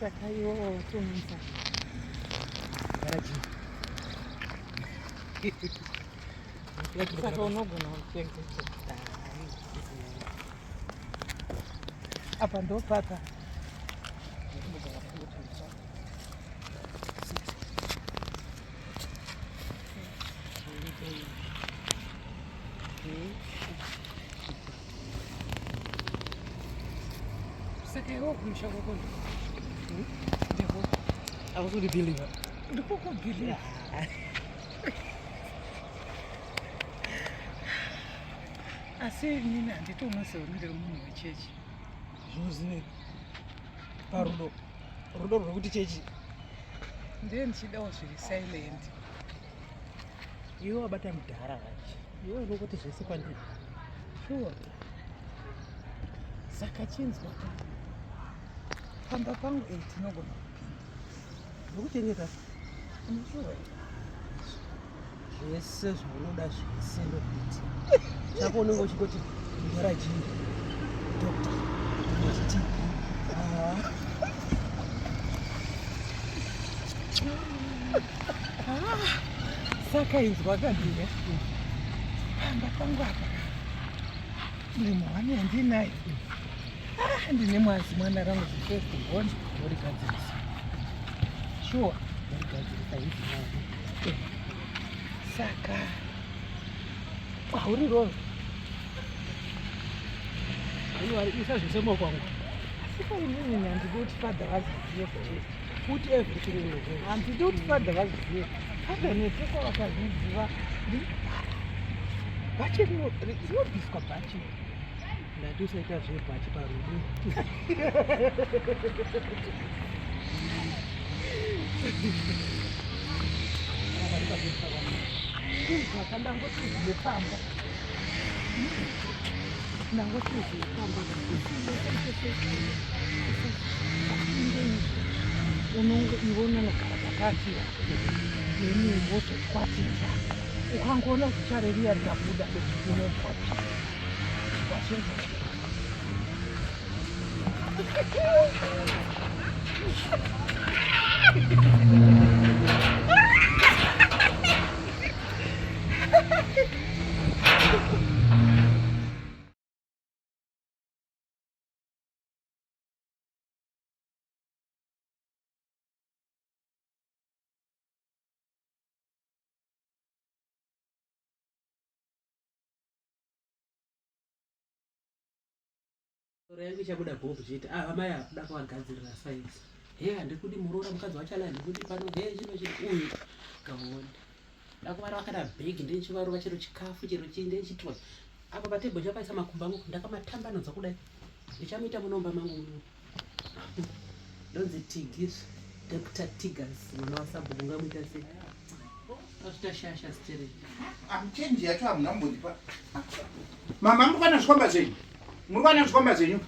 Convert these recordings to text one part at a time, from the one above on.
Sakayo tunisa. Garaji. Saka unogona kutenga. Apa ndo papa. Sakayo kumshaka kwa. I was really believe it. Ndiko kubhili. Asi nini anditonoseonere munhu wechechi. Zvozine parudo. Rudo rwekuti chechi. Ndiye ndichidawo zviri silent. Iwe wabata mudhara vachi. Iwe unokuti zvese kwandiri. Sure. Saka chinzwa ka. Pamba pangu 8 nogona kupinda. Ndokuchengeta. Unoshuwa. Zvese zvaunoda zvese ndokuti. Chako unenge uchingoti garaji. Doctor. Ndinochiti. Saka inzwa kadhiya. Pamba pangu apa. Ndimo wane ndinaye. Ndine mwazi mwana rangu first born Urigadzirisa. sure Urigadzirisa hivi nawe. saka hauri wrong Isa zvisemo kwangu. sika inini handidi father vazizive Put everything in your hands. handidi kuti father vazizive father neteko vakazviziva bhachi rinobviswa bhachi Ndatisaita zvebhachi parudo. ndangotizile pamba ndangotizile pamba unonge iwe unogara pakatira nemimbozokwatisa ukangoona zvichareviya rikabuda unobvata Yangu chabuda Bob chiti amai akuda kuvagadzirira saisi. Handikudi muroora mukadzi wachala handikudi pano chino chiri uyu kaona. Ndakuvara vakada bhegi ndechivarova chero chikafu chero chinde chitwa. Apa patebho chapaisa makumba angu ndakamatambanodza kudai. Ndichamuita munomba mangu muno. Donzi Tigis, Dr. Tigers, mwana waSabhuku ngamuita sei. Asita shasha stere. Amchenji yacho hamuna mbondipa. Mama mukwana zvikomba zvenyu. Murikwana zvikomba zvenyu.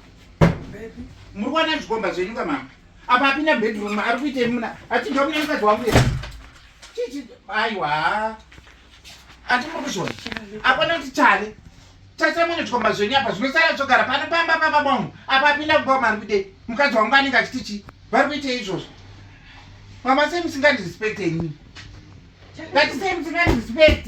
Murikwana zvikomba zvenyu kamama. Apa apinda bedroom ari kuite muna. Achinga muna mukadzi wangu here. Chichi aiwa. Ati murikuzvona. Apana kuti chale. Tata mune zvikomba zvenyu apa zvinosara zvogara pano pamba bangu. Apa apinda kumba mari kuite. Mukadzi wangu anenge achiti chi. Vari kuite izvozvo. Mama semusingandirespect henyu. Ngati semusingandirespect.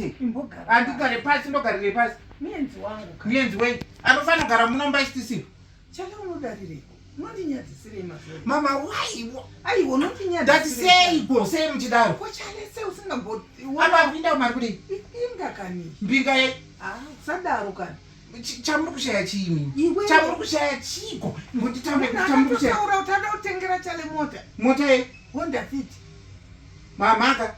Andigare pasi ndogarire pasi. mienzi wangu Mienzi wei. Anofana kugara munomba chitisipo. chala unodarire unondinyadzisire mazori Mama why? aiwa unondinyadzisire That say go say muchidaro. kochalese usingamboti Apa apinda mari kudei. inga kani Mbinga ye. sadaro kani Chamuri kushaya chimi. Iwe. Chamuri kushaya chiko. Ngoti chamuri kushaya. taura utada kutengera chale mota Mota ye. Honda Fit Mamaka.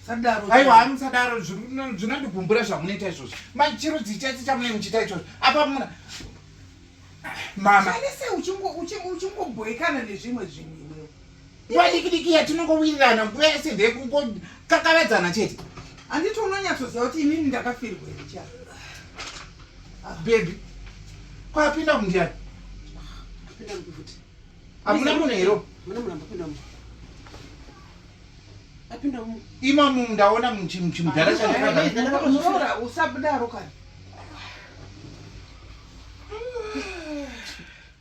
sadaro Aiwa amusadaro zvinondigumbura zvamunoita izvozvo. Machiro dzichati chamunenge muchiita izvozvo. Apa muna. Mama. chalese uchingobhoekana nezvimwe zvinhu Wadiki yatinongowirirana nguva yese ndekukakavadzana chete. handiti unonyatsoziva kuti inini ndakafirwa here cha Baby. Kwapinda mundiani? Apinda mkufuti. Hamuna munhu hero. Muna mulamba apinda mu. Apinda mu. Ima munhu ndaona muchimudhara chakakagara. unoora usabudaro kani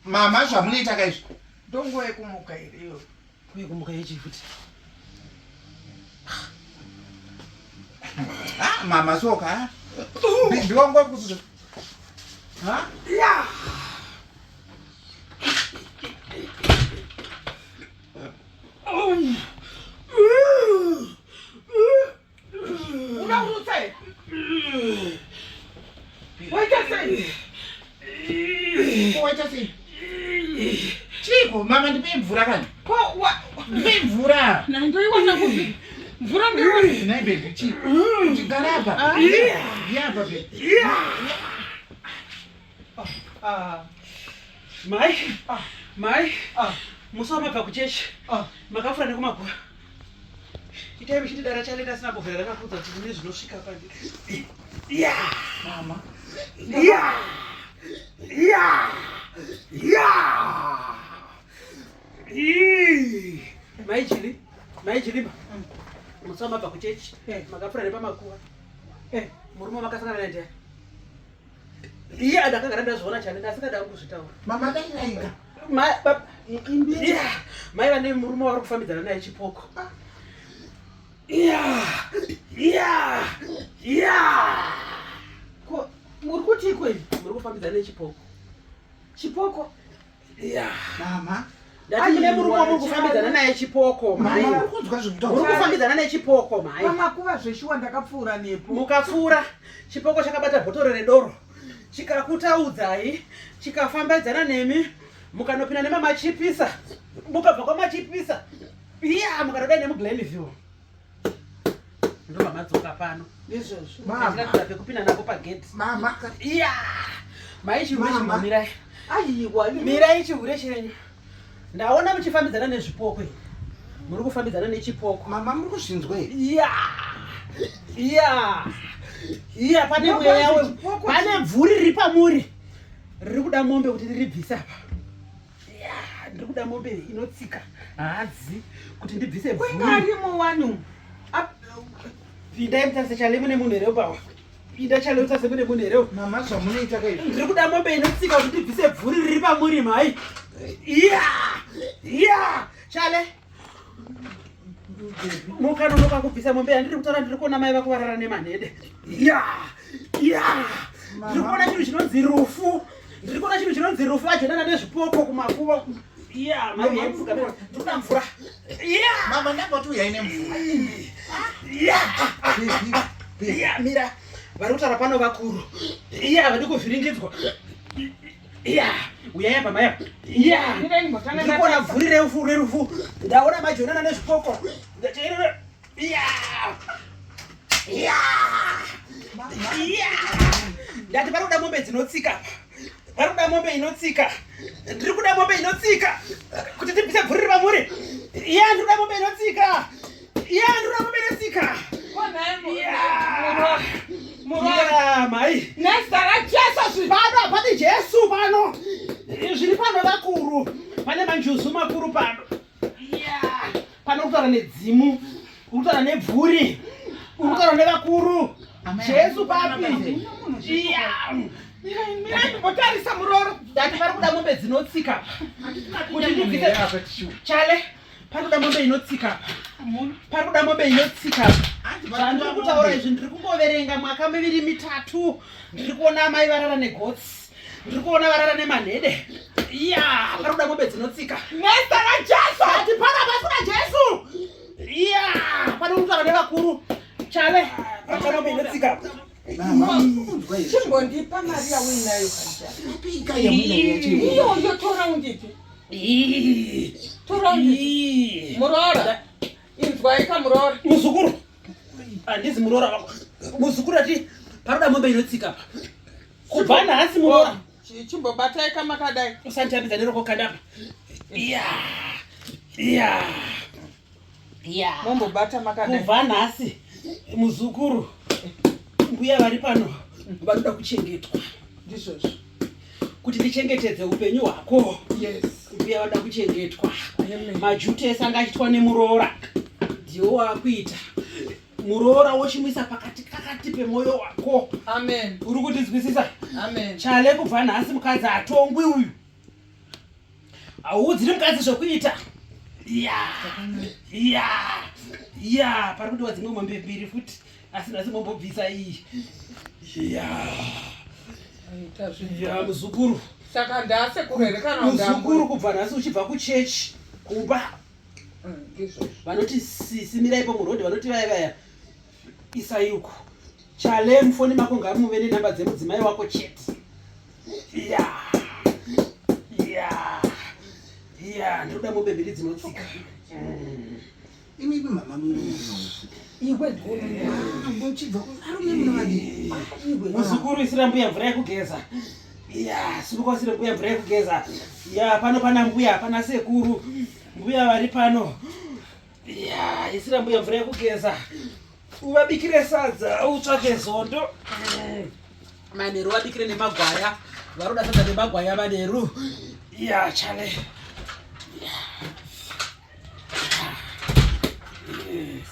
Mama zvamunoita kaizvo. Ndongo yekumuka iriyo. Kuyekumuka yechifuti. Mama soka. Ndiongo kuzo. Ha? Yeah. Unaurutse. Waita sei? Chiko mama ndipe mvura kani? Ndipe mvura. Na ndoiwana kupi. Mvura ngewe. Nai baby chiko. Chigaraba. Yeah baby. Mai. Musoma pa kuchechi. Makafura nekumakuwa. Itai michiti dara chaleta sina bofera rakakudza kuti mune zvinosvika pandi. Mama. Mai chiliba. Musoma pa kuchechi. Makafura nepamakuwa. Murume makasangana naye. Adakagara ndazviona chane ndasikada kuzvitaura. Mama dainga. Mai vane murume vari kufambidzana naye chipoko. Muri kuti kwenu muri kufambidzana naye chipoko. Chipoko? Mama. Ndati mune murume muri kufambidzana naye chipoko, mai. Mama uri kunzwa zvekutaura. Muri kufambidzana naye chipoko, mai. Pamakuva zveshuwa ndakapfuura nepo. Mukapfuura, chipoko chakabata bhotoro redoro. Chikakutaudzai, chikafambidzana nemi, mukanopinda nemamachipisa. Mukabva kwamachipisa. Mukanodai nemuGlenville. Ndo mamadzoka pano. Izvozvo. Mama pekupinda napo pagate. Mama. Mai chihure chimamirai. Aiwa. Mirai chihure chenyu. Ndaona muchifambidzana nezvipoko. Muri kufambidzana nechipoko. Mama muri kuzvinzwa here? Pane mweya we. Pane bvuri riri pamuri. Riri kuda mombe kuti riribvise apa. Ndiri kuda mombe inotsika. Haadzi kuti ndibvise bvuri. Kwingarimo wanu. Pindai mutarise chale mune munhu here pawa. Pinda chale mutarise mune munhu here. Mama zvamunoita kaizvo. Ndiri kuda mombe inotsika kuti ndibvise bvuri riri pamuri, mai. Chale. Mukanonoka kubvisa mombe yandiri kutaura ndiri kuona mai vako varara nemanhede. Ndiri kuona chinhu chinonzi rufu. Ndiri kuona chinhu chinonzi rufu ajenana nezvipoko kumakuva. Mai yaifuka. Ndiri kuda mvura. Mama ndangoti uya ine mvura. Mira. Vari kutaura pano vakuru. Vadi kuvhiringidzwa. Uyai apa mai apa. Ndiri kuona bvuri rerufu. Ndaona majonana nezvipoko. Ndati pari kuda mombe dzinotsika. Pari kuda mombe inotsika. Ndiri kuda mombe inotsika. Kuti ndibvise bvuri riri pamuri. Ndiri kuda mombe inotsika. Mai. Nezara Jesu Pano hapana Jesu pano. Zviri pano vakuru. Pane manjuzu makuru pano. Pano kutaura nedzimu. Kutaura nebvuri. Kutaura nevakuru. Jesu papi. Mbotarisa muroro. Ndati pari kuda mombe dzinotsika. Kuti ndibvise chale. Pari kuda mombe inotsika. Zvandiri kutaura izvi ndiri kungoverenga mwaka miviri mitatu. Ndiri kuona mai varara negotsi. Ndiri kuona varara nemanhede. Pari kuda mombe dzinotsika. Nezara Jesu. Ati pana pasina Jesu. Pano kutaura nevakuru. Chale. Pari mombe inotsika. Chimbondipa mari yauinayo kanja. Pika yamuna yachi. Iyo tora undipi. Tora undipi. Murora. Inzwa ika murora. Muzukuru. Handizi murora wako. Muzukuru ati paroda mombe inotsika apa. Kubva nhasi murora. Chimbobatai kama kadai. Usandiyambidza neroko kandapa. Mombobata makadai. Kubva nhasi muzukuru. Mbuya vari pano vanoda kuchengetwa. Ndizvozvo. Kuti ndichengetedze upenyu hwako. Yes. Mbuya vanoda kuchengetwa. Majutesi anga achitwa nemurora. Ndiwo wakuita. Murora wochimisa pakati pemwoyo wako. Amen. Uri kutizwisisa? Amen. Chale kubva nhasi mukadzi atongwi uyu. audzire mukadzi zvokuita. Ya pari kudiwa dzimwe mombe mbiri futi asina zimombobvisa iyi. Ya muzukuru. Saka ndasekuru here kana muzukuru kubva nhasi uchibva kuchechi kumba vanoti simiraipo murodhi vanoti vaya isayuko chale mufoni mako ngamuve nenhamba dzemudzimai wako chete. Ndoda mombe mbiri dzinotsika. Imi mama muzukuru isira mbuya mvura yekugeza. Simuka usire mbuya mvura yekugeza. Pano pana mbuya pana sekuru mbuya vari pano. Isira mbuya mvura yekugeza. Uvabikire sadza utsvake zondo. Manheru vabikire nemagwaya. Varoda sadza nemagwaya manheru. Chale.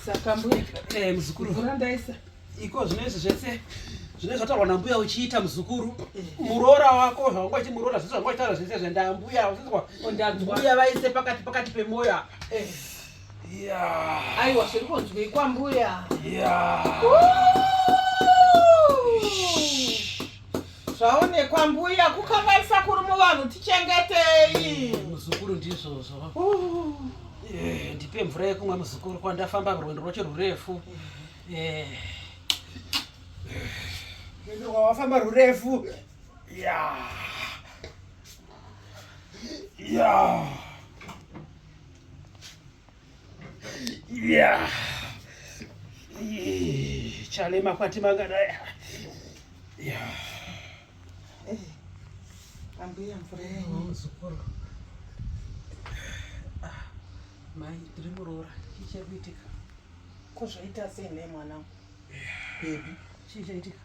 Saka mbuya muzukuru kurandaisa iko zvinezvi zvese zvine zvataurwa nambuya uchiita muzukuru. Muroora wako zvawanga chimuroora zvese zvanga chitaura zvese zvendambuya usizwa mbuya vaise pakati pemoyo. Aiwa zviri kunzwi kwambuya. Zvaonekwa mbuya kukanganisa kuri muvanhu tichengetei. Muzukuru ndizvozvo. Ndipe mvura yekumwa muzukuru kwandafamba rwendo rwacho rurefu. Rwendo rwawafamba rurefu. Chale makwati mangadai. Ambuya mvura muzukuru. Mai ndiri muroora chii chaitika? Kuzvaita sei nemwanangu? Baby, chii chaitika?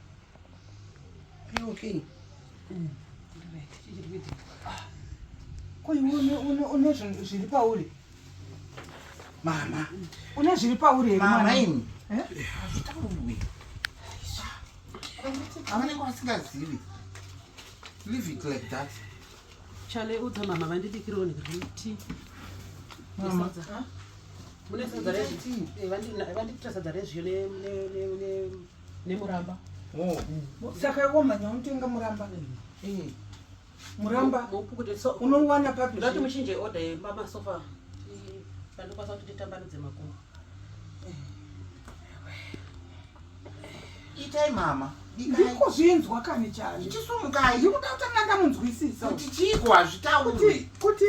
Are you okay? Chii chirikuitika? Ko iwe une zviri pauri? mama Une zviri pauri here mama ini hazvitaurwi. havane kwasingazivi. Leave it like that. Chale udza mama vandibikirawo nekuti Mama. mune sadza rezvi vandipita sadza rezvio nemuramba. Saka iwo manya unotenga muramba. Muramba unowana papi? Ndati muchinje order yemasofa pandokwanisa kuti titambanudze makumbo. Itai mama. Ndikuzvinzwa kani chani. Chisumukai. Ndikuda kutanga ndamunzwisisa. Kuti chiko hazvitaurwi. Kuti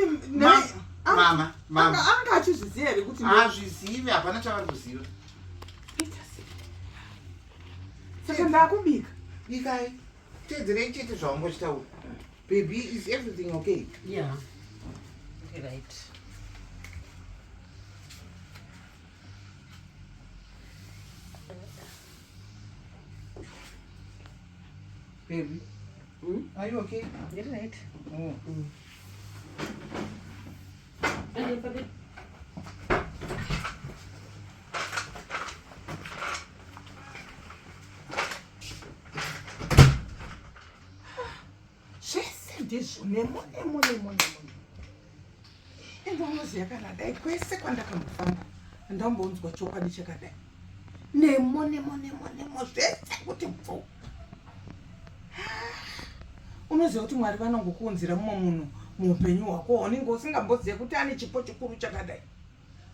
mama anga achizviziva here kuti hazvizivi hapana chavari kuziva. Saka ndakubika. Bikai. Teedzerei chete zvaungochitaura. Baby, is everything okay? Yeah. Okay, right. Baby, are you okay? You're right. Zvese ndizvo nemo. Ende unoziva kana dai kwese kwandakambofamba ndambonzwa chokwadi chakadai. Nemo zvese kuti pfu. Unoziva kuti Mwari vanongokuunzira mumwe munhu muupenyu hwako unenge usingamboziva kuti ane chipo chikuru chakadai.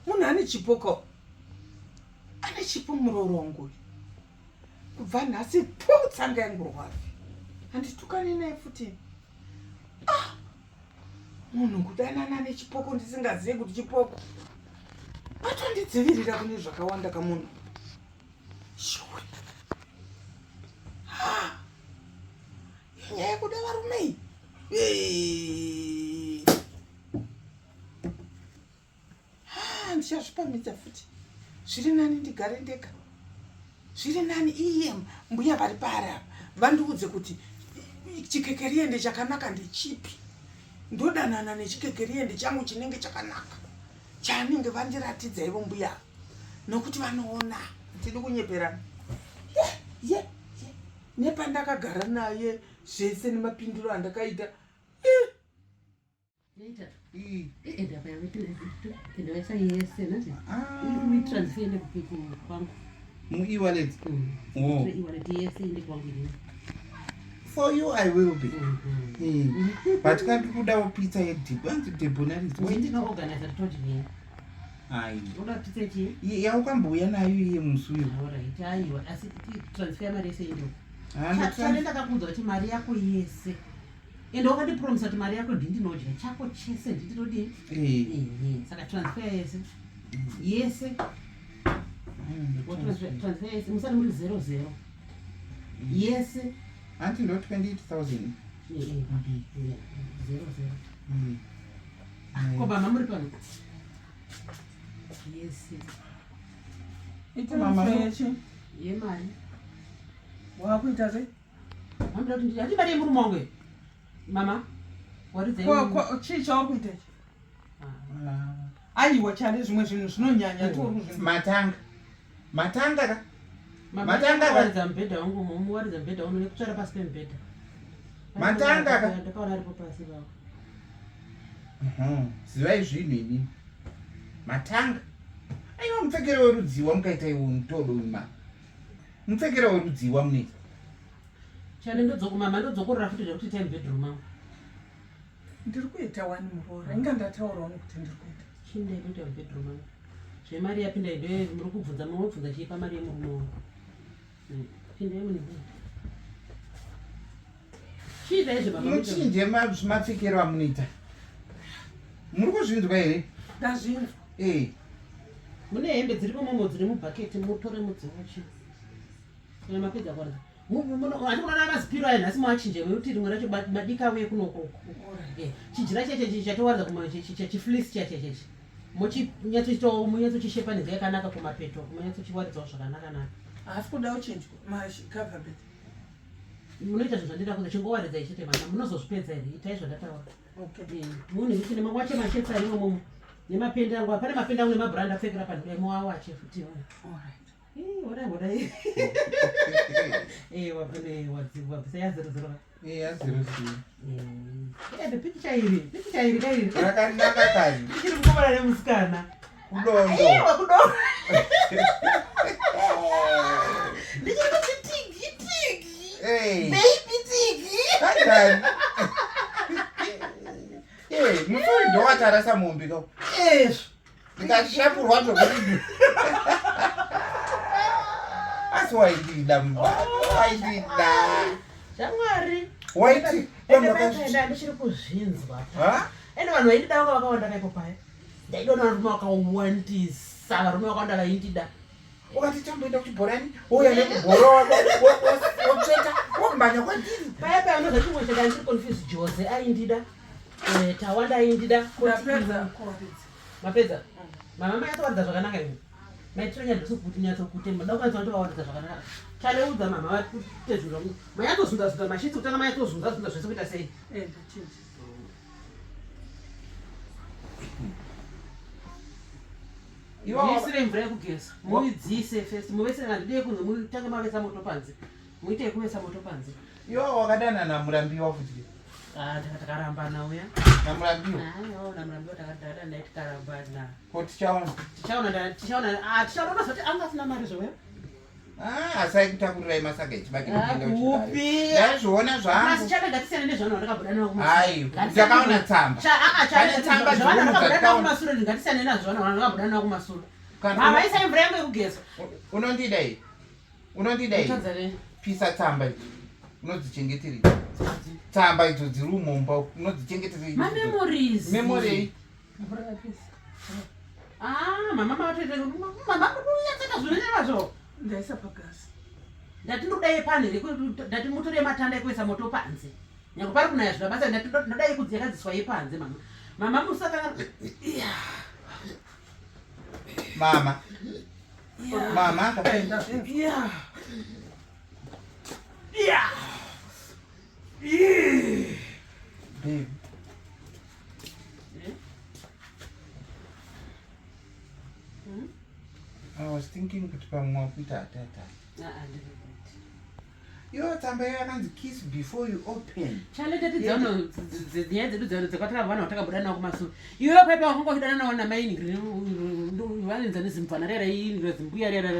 Munhu ane chipo ko. Ane chipo murorongo. Kubva nhasi tsanga yangu rwavi. Handitukani naye futi. Munhu kudanana nechipoko ndisingazivi kuti chipoko. Atondidzivirira kune zvakawanda kamunhu. Shure. Nyaya yekuda varume. Ndichazvipamidza futi. Zviri nani ndigare ndega. Zviri nani iye mbuya vari para vandiudze kuti chikekeriende chakanaka ndechipi. Ndodanana nechikekeriende changu chinenge chakanaka. Chanenge vandiratidza ivo mbuya. Nokuti vanoona tiri kunyeperana. Nepandakagara naye zvese nemapindiro andakaita. ende apa yavepinda zito ende vaisa yese nazi uitransfer ende kwangu muewallet e-wallet yese ende kwangu ine. For you I will be. But can't kudawo pizza yedhipo anzi ndinoorganiza toti nini unoda pizza chii yaukambouya nayo iye musi uyo. Alright, aiwa asi transfer yamari yese ende chane ndakakunza kuti mari yako yese ende wakandipromisa kuti mari yako ndindinodya chako chese ndindinodii saka transfer yese yese transfer yese musati muri 00 yese anti ndo 28,000 koba mamuri pano yese yemari wakuita sei amda kuti ndati mari yemurume wangu mama chii chawakuita ichi aiwa chane zvimwe zvinhu zvinonyanya matanga waridza mubhedha wangu muwaridza mubhedha wangu nekutsvara pasi pemubhedha matanga ndakaona aripo pasi vavo zivai zvinhu ini matanga aiwa mupfekero werudziwa mukaita iwo mutodo ma mupfekero werudziwa munoita chane mama ndodzokorora futi zvekuti ita mubhedroom mangu ndiri kuita wani muroora inga ndataurawo nokuti ndiri kuita chindai kuita mubhedroom mangu zvemari yapinda inde muri kubvunza munobvunza chiipa mari yemurume wangu chindai mune chiita izve baba muchinje mapfekero amunoita muri kuzvinzwa here ndazvinzwa mune hembe dziripo momo dziri mubhaketi mutore mudzimuchi kana mapedza kwaridza handikuona mazipiro ayo nhasi mwachinje mekuti rimwe racho madika uye kunokoko chijira cheche chatowaridza chiflisi chachechechi munyatsochishepaniza yakanaka kumapeto munyatsochiwaridzawo zvakanaka haasi kuda uchinjwa macoverbed munoita zvinhu zvandida kuza chingowaridza ichete mama munozozvipedza here itai zvandataura munhu ichine mangu wache machetsa arimomo nemapenda angu pane mapenda angu nemabrand apfekera panimo awo achefuti wabvisa yazerozero pikicha iri kairi rakanaka kari ichiri mukomana nemusikana kudondo ndichiri kuti tigi baby tigi musori ndowatarasa mombi kao ndikashapurwa zvokuti asi waidida waidida shamwari waiti enda ndichiri kuzvinzwa ende vanhu vaindida vanga vakawanda kaipo paya ndaidona varume vakawandisa varume vakawanda vaindida ukati tamboenda kuchibhorani wouya nekubhoro wotsveta womhanya kwadini paya paya unoza chimwe chaka ndiri confuse jose aindida tawanda aindida mapedza mama mayatsowaridza zvakanaka imi maitironyadosokuti nyatsokuti madaukanisa kuti vawaridza zvakanaka chaleudza mama vatezvura mayatozunzazunza mashitsi kutanga mayatozunzazunza zvese kuita sei muisire mvura yekugeza muidziise first muvese handidei kunze mutange mavesa moto panze muite yekuvesa moto panze iwo wakadana namurambiwa futi takarambana uya namurambiwa namurambiwa takadana tikarambana ko tichaona unozoti anga asina mari zvoya asai kutakurirai masaga upi zviona zvangu chave ngatisiyane nezvana vandakabudana ndakaona tsamba ndakabudana kumasuro ngatisiyane nazvona vandakabudana kumasuro mama isai mvura yangu yekugeza unondidai pisa tsamba idzi unodzichengeterei tsamba idzo dziri umomba unodzichengeterei memorei mama matoitamama zvonenevazvo ndaisa pagasi ndati ndodai panhiri ndati mutore matanda ekuisa moto panze nyange pari kunaya zvina basa ndodai kudzi yakadziswa yepanze mama musaka mama babe I was thinking kuti pamwe wakuita atata Iwo tsamba yakanzi kiss before you open. Chaleta nyaya dzedu dzakatara vana vatakabudana navo kumasoro. Iwe pepe wakangokudana navo namaini valinza nezimvana rera ini zimbuya rera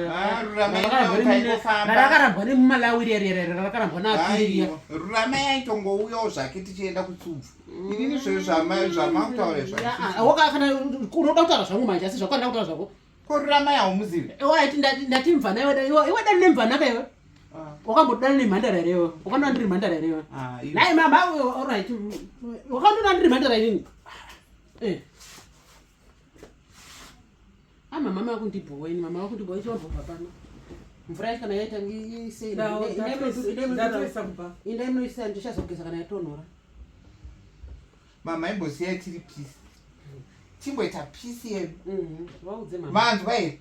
rakarambwa nemumalawi rera rakarambwa naapiriya. Rurama yaitongouyawo zvake tichienda kutsubvu. Inini zvezvo zvamakutaura zvako. Kana unoda kutaura zvangu manje asi zvako andida kutaura zvako. Ko rurama yaumuzive. Waiti ndati mvana iwe dani nemvana pewe. Wakambodana nemhandara rewe. Wakandona ndiri mhandara rewe. Naye mama alright. Wakandona ndiri mhandara ini. Mama wakundibhoweni, mama wakundibhoweni chobva pano. Mvura kana yaita ngise. Inde inoisa ndichazogeza kana yatonhora. Mama imbosiya tiri peace. Timboita peace yedu. Waudze mama. Manzwa here.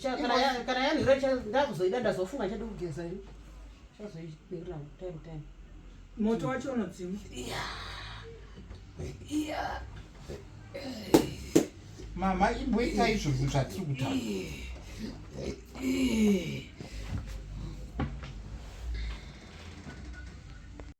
Kana yanhira ndakuzoida ndazofunga chadu kugeza ini. Chazoidirira time. Moto wacho unodzima. Yeah. Mama imboita izvozvo zvatiri kutaura.